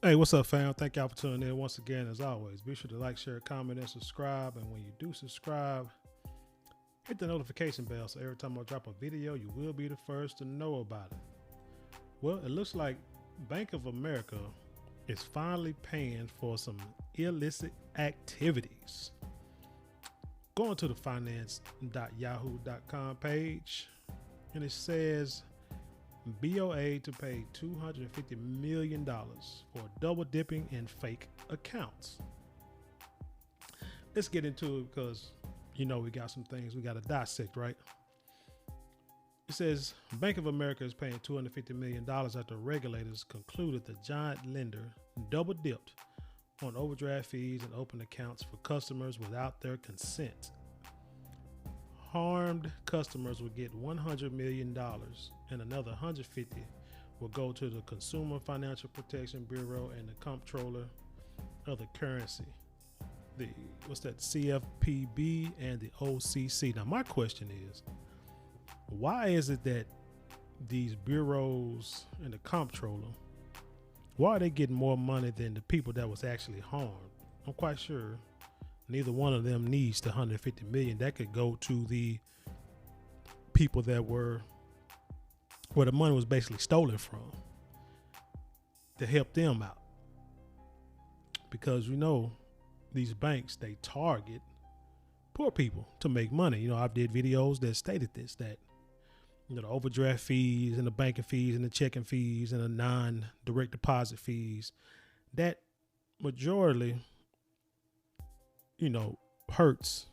Hey, what's up, fam? Thank y'all for tuning in once again. As always, be sure to like, share, comment, and subscribe. And when you do subscribe, hit the notification bell so every time I drop a video, you will be the first to know about it. Well, it looks like Bank of America is finally paying for some illicit activities. Going to the finance.yahoo.com page, and it says BOA to pay $250 million for double dipping in fake accounts. Let's get into it because we got some things we got to dissect, right? It says Bank of America is paying $250 million after regulators concluded the giant lender double dipped on overdraft fees and open accounts for customers without their consent. Harmed customers will get $100 million and another $150 will go to the Consumer Financial Protection Bureau and the Comptroller of the Currency, the CFPB and the OCC. Now my question is, why is it that these bureaus and the Comptroller, why are they getting more money than the people that was actually harmed? I'm quite sure neither one of them needs the $150 million. That could go to the people that were where the money was basically stolen from to help them out. Because these banks, they target poor people to make money. I did videos that stated this, that the overdraft fees and the banking fees and the checking fees and the non-direct deposit fees, that majority hurts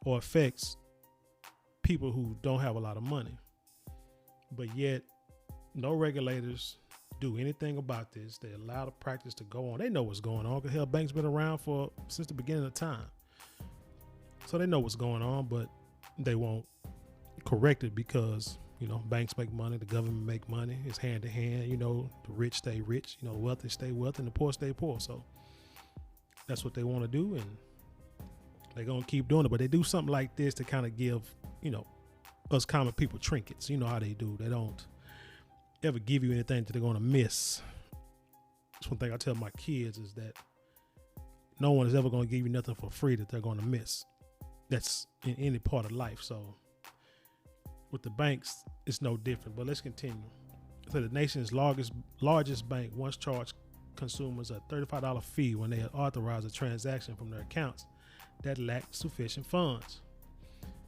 or affects people who don't have a lot of money. But yet, no regulators do anything about this. They allow the practice to go on. They know what's going on because hell, banks been around since the beginning of time. So they know what's going on, but they won't correct it because, banks make money, the government make money. It's hand to hand. The rich stay rich, the wealthy stay wealthy, and the poor stay poor. So that's what they want to do, and they're going to keep doing it. But they do something like this to kind of give, us common people trinkets. You know how they do. They don't ever give you anything that they're going to miss. That's one thing I tell my kids is that no one is ever going to give you nothing for free that they're going to miss. That's in any part of life. So with the banks, it's no different. But let's continue. So the nation's largest bank once charged consumers a $35 fee when they had authorized a transaction from their accounts that lacked sufficient funds.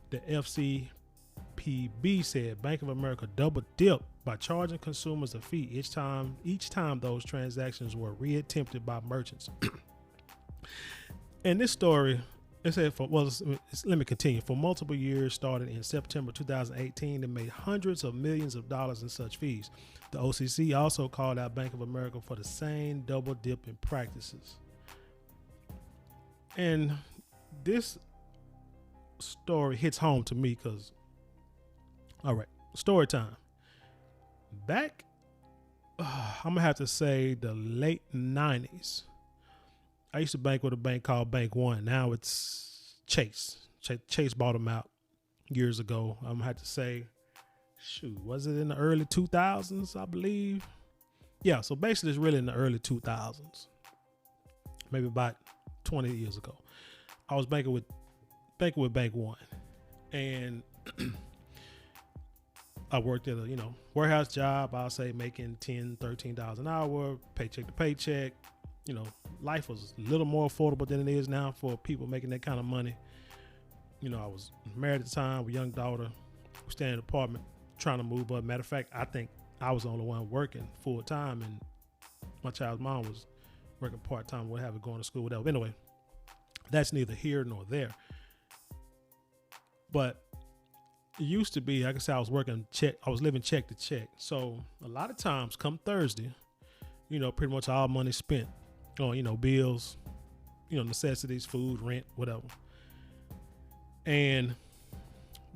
The FCPB said Bank of America double dipped by charging consumers a fee each time those transactions were reattempted by merchants. And this story, it said let me continue. For multiple years, started in September 2018, they made hundreds of millions of dollars in such fees. The OCC also called out Bank of America for the same double dipping practices. And this story hits home to me because, all right, story time. Back, I'm gonna have to say the late 90s. I used to bank with a bank called Bank One. Now it's Chase. Chase bought them out years ago. I'm gonna have to say, was it in the early 2000s, I believe? Yeah, so basically it's really in the early 2000s. Maybe about 20 years ago. I was banking with Bank One. And I worked at a, warehouse job, I'll say making $10, $13 an hour, paycheck to paycheck. Life was a little more affordable than it is now for people making that kind of money. I was married at the time with a young daughter. We stayed in an apartment trying to move up. Matter of fact, I think I was the only one working full time, and my child's mom was working part time, whatever, going to school, whatever. Anyway, that's neither here nor there. But it used to be, like I said, I was living check to check. So a lot of times come Thursday, pretty much all money spent on, bills, necessities, food, rent, whatever. And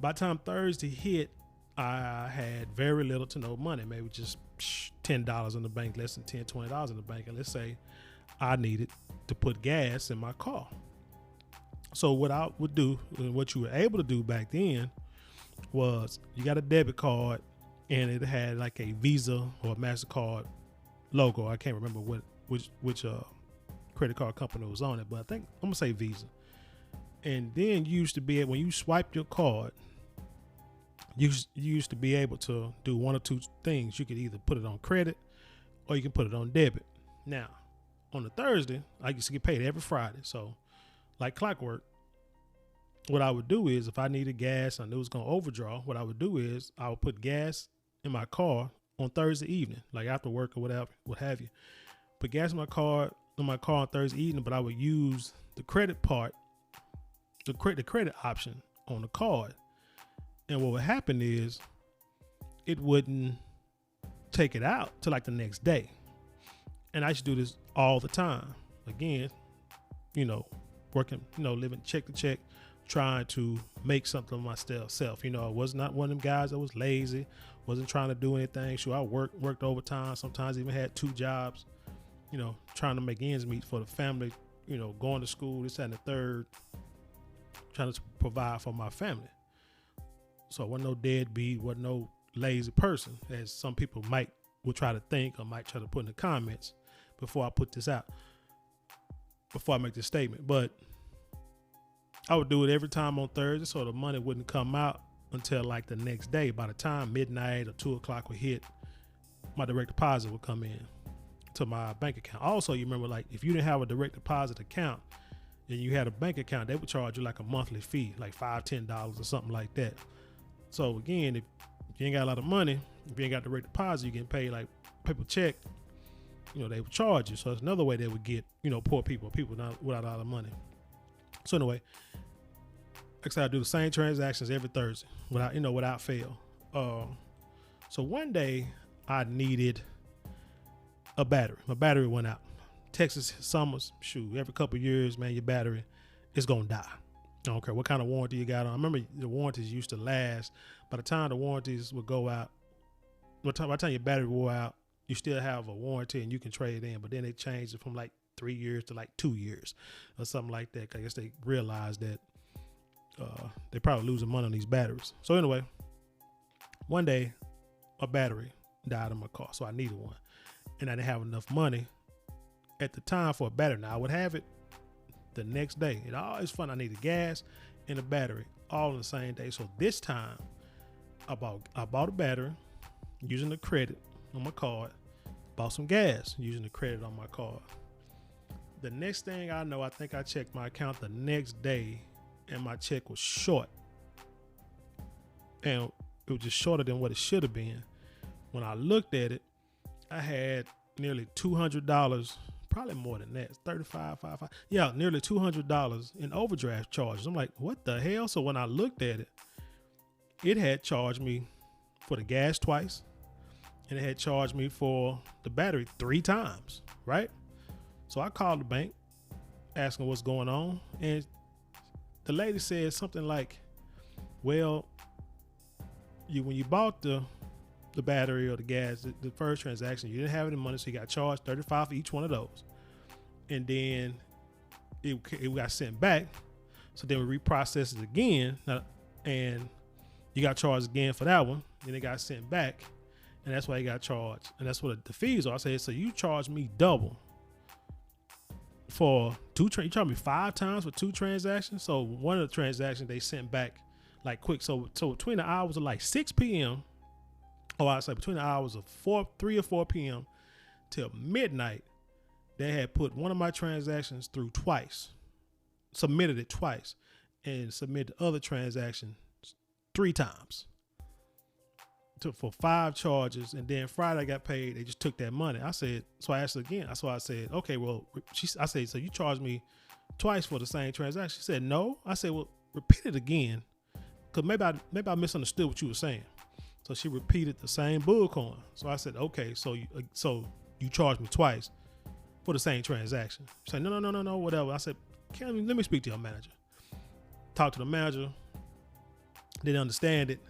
by the time Thursday hit, I had very little to no money, maybe just $10 in the bank, less than $10, $20 in the bank. And let's say I needed to put gas in my car. So what I would do, and what you were able to do back then, was you got a debit card and it had like a Visa or a MasterCard logo. I can't remember which credit card company was on it, but I think I'm gonna say Visa. And then you used to be able, when you swiped your card, you used to be able to do one or two things. You could either put it on credit or you can put it on debit. Now, on a Thursday, I used to get paid every Friday. So like clockwork, what I would do is if I needed gas, I knew it was going to overdraw, what I would do is I would put gas in my car on Thursday evening, like after work or whatever, what have you. Put gas in my car on Thursday evening, but I would use the credit part, the credit option on the card. And what would happen is it wouldn't take it out till like the next day. And I used to do this all the time. Again, working, living check to check, trying to make something of myself. I was not one of them guys that was lazy, wasn't trying to do anything. Sure, I worked overtime, sometimes even had 2 jobs, trying to make ends meet for the family, going to school, this, that, and the third, trying to provide for my family. So I wasn't no deadbeat, wasn't no lazy person, as some people would try to think or might try to put in the comments before I put this out, before I make this statement. But I would do it every time on Thursday, so the money wouldn't come out until like the next day. By the time midnight or 2 o'clock would hit, my direct deposit would come in to my bank account. Also, you remember, like if you didn't have a direct deposit account and you had a bank account, they would charge you like a monthly fee, like $5-10 or something like that. So again, if you ain't got a lot of money, if you ain't got direct deposit, you getting paid like paper check, they would charge you. So that's another way they would get, poor people not without a lot of money. So anyway, like I said, I do the same transactions every Thursday without fail. So one day I needed a battery. My battery went out. Texas summers, every couple of years, man, your battery is going to die. I don't care what kind of warranty you got on. I remember the warranties used to last. By the time the warranties would go out, by the time your battery wore out, you still have a warranty and you can trade it in. But then they changed it from like 3 years to like 2 years or something like that. I guess they realized that they probably losing money on these batteries. So anyway, one day a battery died in my car, so I needed one. And I didn't have enough money at the time for a battery. Now I would have it the next day. It always fun. I needed gas and a battery all on the same day. So this time I bought a battery using the credit on my card, bought some gas using the credit on my card. The next thing I know, I think I checked my account the next day and my check was short. And it was just shorter than what it should have been. When I looked at it, I had nearly $200, probably more than that, $35, yeah, nearly $200 in overdraft charges. I'm like, what the hell? So when I looked at it, it had charged me for the gas twice, and it had charged me for the battery 3 times, right? So I called the bank, asking what's going on, and the lady said something like, well, when you bought the battery or the gas, the first transaction, you didn't have any money, so you got charged $35 for each one of those. And then it got sent back. So then we reprocessed it again, and you got charged again for that one. Then it got sent back, and that's why you got charged. And that's what the fees are. I said, so you charged me double for 2 you charged me 5 times for 2 transactions. So one of the transactions they sent back like quick. So between the hours of like 6 p.m. Oh, I say between the hours of 3 or 4 p.m. till midnight, they had put one of my transactions through twice, submitted it twice, and submitted the other transaction 3 times for 5 charges. And then Friday I got paid. They just took that money. I said, so I asked her again. So I said, okay, well, I said, so you charged me twice for the same transaction? She said, no. I said, well, repeat it again, because maybe I misunderstood what you were saying. So she repeated the same bullcoin. So I said, okay, so you charged me twice for the same transaction. She said, no, whatever. I said, let me speak to your manager. Talk to the manager. Didn't understand it.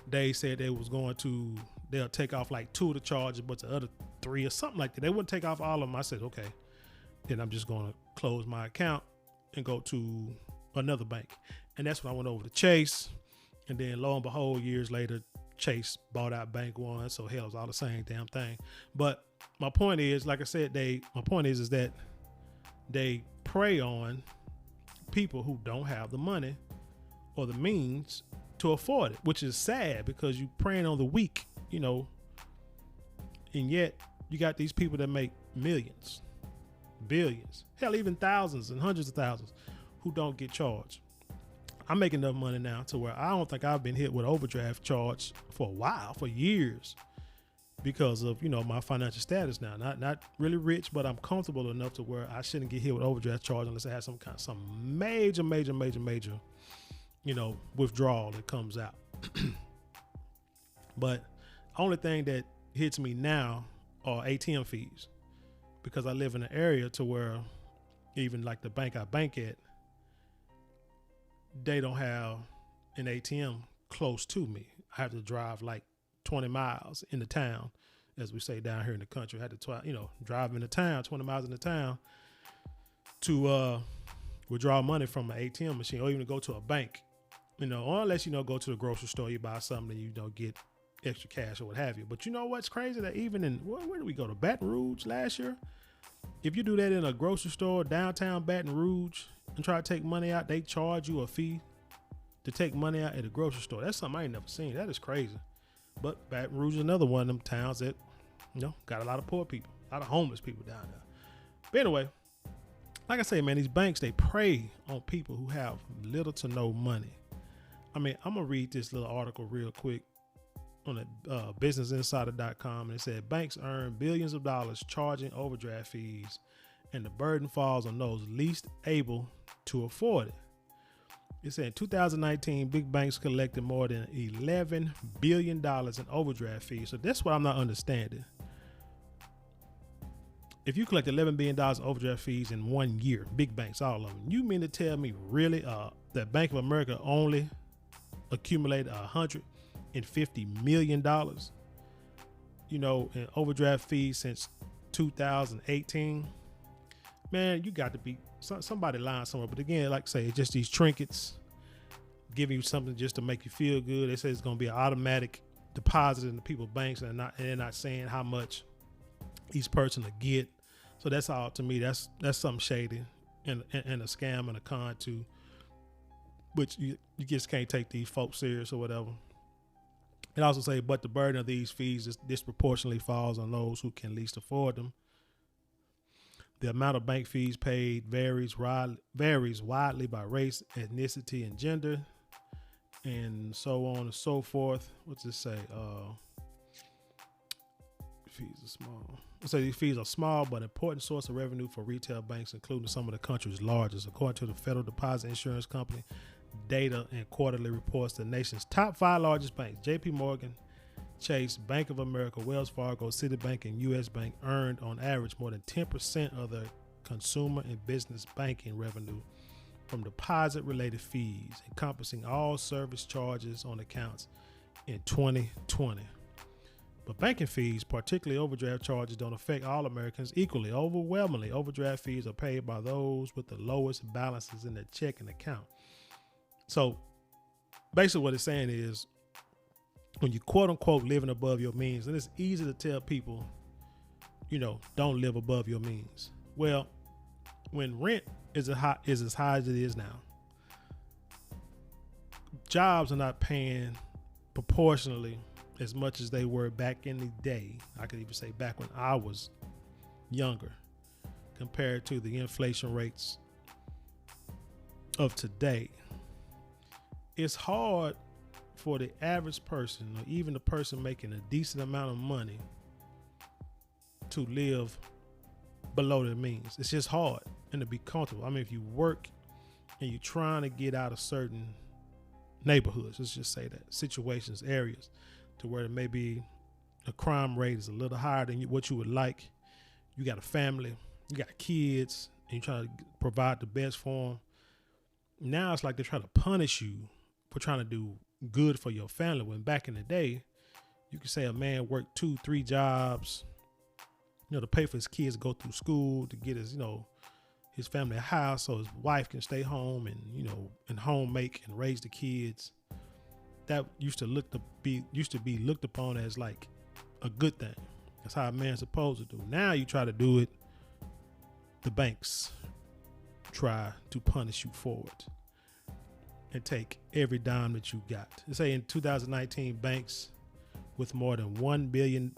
They said they'll take off like 2 of the charges, but the other 3 or something like that. They wouldn't take off all of them. I said, okay, then I'm just going to close my account and go to another bank. And that's when I went over to Chase. And then lo and behold, years later, Chase bought out Bank One. So hell, it was all the same damn thing. But my point is, like I said, my point is that they prey on people who don't have the money or the means to afford it, which is sad because you preying on the weak, and yet you got these people that make millions, billions, hell, even thousands and hundreds of thousands who don't get charged. I'm making enough money now to where I don't think I've been hit with overdraft charge for a while, for years, because of, my financial status now. Not really rich, but I'm comfortable enough to where I shouldn't get hit with overdraft charge unless I have some major, withdrawal that comes out. But only thing that hits me now are ATM fees, because I live in an area to where even like the bank I bank at, they don't have an ATM close to me. I have to drive like 20 miles in the town, as we say down here in the country. I had to drive in the town, 20 miles in the town to withdraw money from an ATM machine, or even to go to a bank, or unless, go to the grocery store, you buy something and you don't get extra cash or what have you. But you know what's crazy? That even in, where did we go, to Baton Rouge last year? If you do that in a grocery store, downtown Baton Rouge, and try to take money out, they charge you a fee to take money out at a grocery store. That's something I ain't never seen. That is crazy. But Baton Rouge is another one of them towns that, got a lot of poor people, a lot of homeless people down there. But anyway, like I say, man, these banks, they prey on people who have little to no money. I mean, I'm going to read this little article real quick on businessinsider.com. And it said banks earn billions of dollars charging overdraft fees, and the burden falls on those least able to afford it. It said in 2019, big banks collected more than $11 billion in overdraft fees. So that's what I'm not understanding. If you collect $11 billion overdraft fees in 1 year, big banks, all of them, you mean to tell me really that Bank of America only accumulated $150 million, in overdraft fees since 2018? Man, you got to be somebody lying somewhere. But again, like I say, it's just these trinkets giving you something just to make you feel good. They say it's going to be an automatic deposit in the people's banks, and they're not saying how much each person will get. So that's all, to me, that's something shady and a scam and a con too, which you just can't take these folks serious or whatever. It also say, but the burden of these fees disproportionately falls on those who can least afford them. The amount of bank fees paid varies widely by race, ethnicity, and gender, and so on and so forth. What's it say? Fees are small. So these fees are small but important source of revenue for retail banks, including some of the country's largest. According to the Federal Deposit Insurance Company data and quarterly reports, the nation's top 5 largest banks, JP Morgan, Chase, Bank of America, Wells Fargo, Citibank, and U.S. Bank, earned on average more than 10% of their consumer and business banking revenue from deposit-related fees, encompassing all service charges on accounts in 2020. But banking fees, particularly overdraft charges, don't affect all Americans equally. Overwhelmingly, overdraft fees are paid by those with the lowest balances in their checking account. So basically what it's saying is, when you quote unquote living above your means, and it's easy to tell people, don't live above your means. Well, when rent is as high as it is now, jobs are not paying proportionally as much as they were back in the day. I could even say back when I was younger, compared to the inflation rates of today. It's hard for the average person, or even the person making a decent amount of money, to live below their means. It's just hard, and to be comfortable. I mean, if you work and you're trying to get out of certain neighborhoods, let's just say that, situations, areas, to where it may be a crime rate is a little higher than what you would like. You got a family, you got kids, and you're trying to provide the best for them. Now it's like they're trying to punish you for trying to do good for your family, when back in the day, you could say a man worked 2-3 jobs, to pay for his kids to go through school, to get his, his family a house so his wife can stay home and, and home make and raise the kids. That used to be looked upon as like a good thing. That's how a man's supposed to do. Now you try to do it, the banks try to punish you for it and take every dime that you got. They say in 2019, banks with more than $1 billion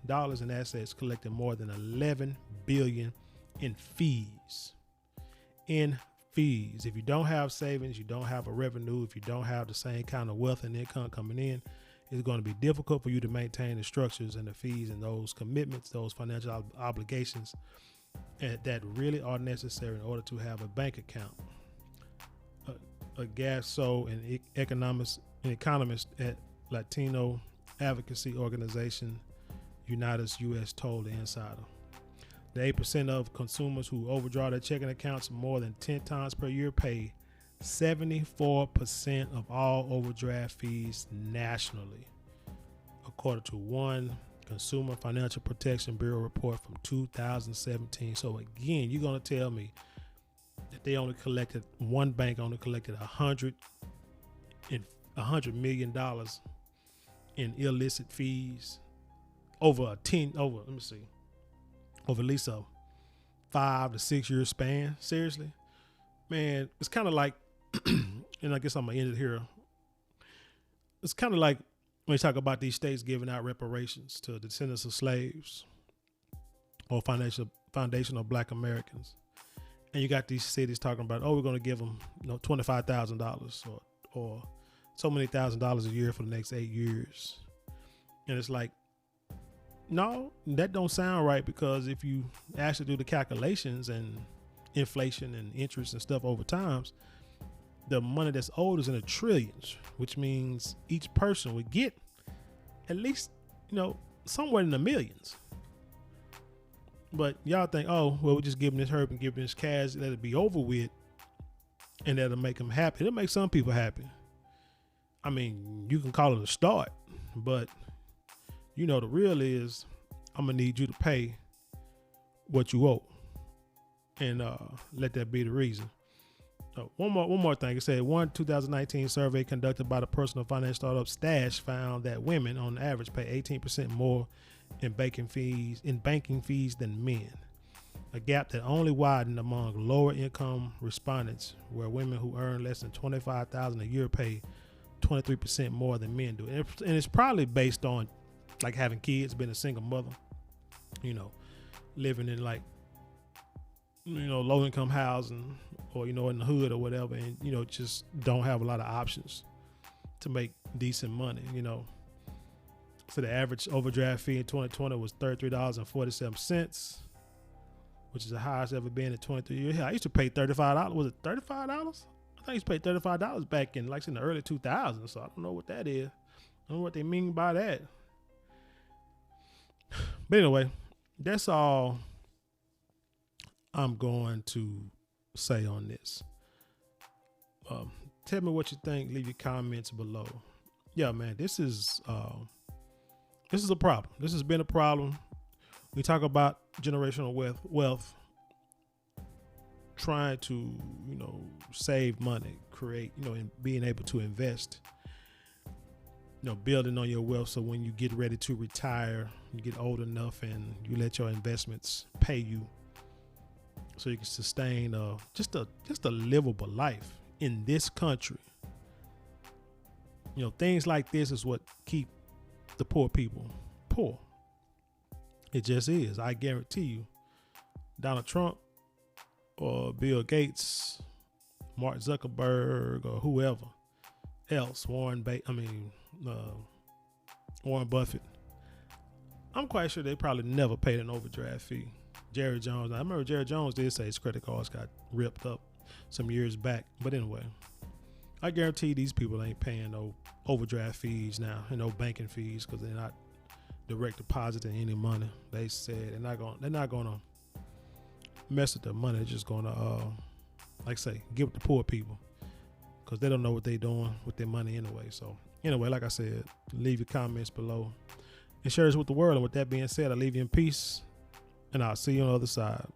in assets collected more than $11 billion in fees. In fees. If you don't have savings, you don't have a revenue, if you don't have the same kind of wealth and income coming in, it's going to be difficult for you to maintain the structures and the fees and those commitments, those financial obligations that really are necessary in order to have a bank account. A Gasso and economist at Latino advocacy organization Unitas US told the Insider. The 8% of consumers who overdraw their checking accounts more than 10 times per year pay 74% of all overdraft fees nationally, according to one Consumer Financial Protection Bureau report from 2017. So again, you're going to tell me that one bank only collected $100 million in illicit fees over at least a 5 to 6 year span. Seriously, man, it's kind of like, and I guess I'm gonna end it here. It's kind of like when you talk about these states giving out reparations to descendants of slaves or foundational Black Americans, and you got these cities talking about, oh, we're going to give them, $25,000 or so many $1,000s a year for the next 8 years, and it's like, no, that don't sound right, because if you actually do the calculations and inflation and interest and stuff over time, the money that's owed is in the trillions, which means each person would get at least, somewhere in the millions. But y'all think, oh, well, we're just giving this herb and giving this cash, let it be over with, and that'll make them happy. It'll make some people happy. I mean, you can call it a start, but the real is, I'm gonna need you to pay what you owe, and let that be the reason. One more thing. It said one 2019 survey conducted by the personal finance startup Stash found that women on average pay 18% more in banking fees than men, a gap that only widened among lower income respondents, where women who earn less than $25,000 a year pay 23% more than men do. And it's probably based on like having kids, being a single mother, living in low income housing, or in the hood or whatever, and just don't have a lot of options to make decent money. So the average overdraft fee in 2020 was $33.47, which is the highest ever been in 23 years. I used to pay $35. Was it $35? I think I used to pay $35 back in the early 2000s. So I don't know what that is. I don't know what they mean by that. But anyway, that's all I'm going to say on this. Tell me what you think. Leave your comments below. Yeah, man, this is a problem. This has been a problem. We talk about generational wealth, trying to save money, create and being able to invest. Building on your wealth, so when you get ready to retire, you get old enough and you let your investments pay you, so you can sustain just a livable life in this country. Things like this is what keep the poor people poor. It just is. I guarantee you, Donald Trump or Bill Gates, Mark Zuckerberg, or whoever else, Warren Buffett, I'm quite sure they probably never paid an overdraft fee. Jerry Jones, I remember Jerry Jones did say his credit cards got ripped up some years back. But anyway, I guarantee these people ain't paying no overdraft fees now and no banking fees, because they're not direct depositing any money. They said they're not gonna mess with their money. They're just gonna give it to poor people, because they don't know what they're doing with their money anyway. So anyway, like I said, leave your comments below and share this with the world. And with that being said, I leave you in peace, and I'll see you on the other side.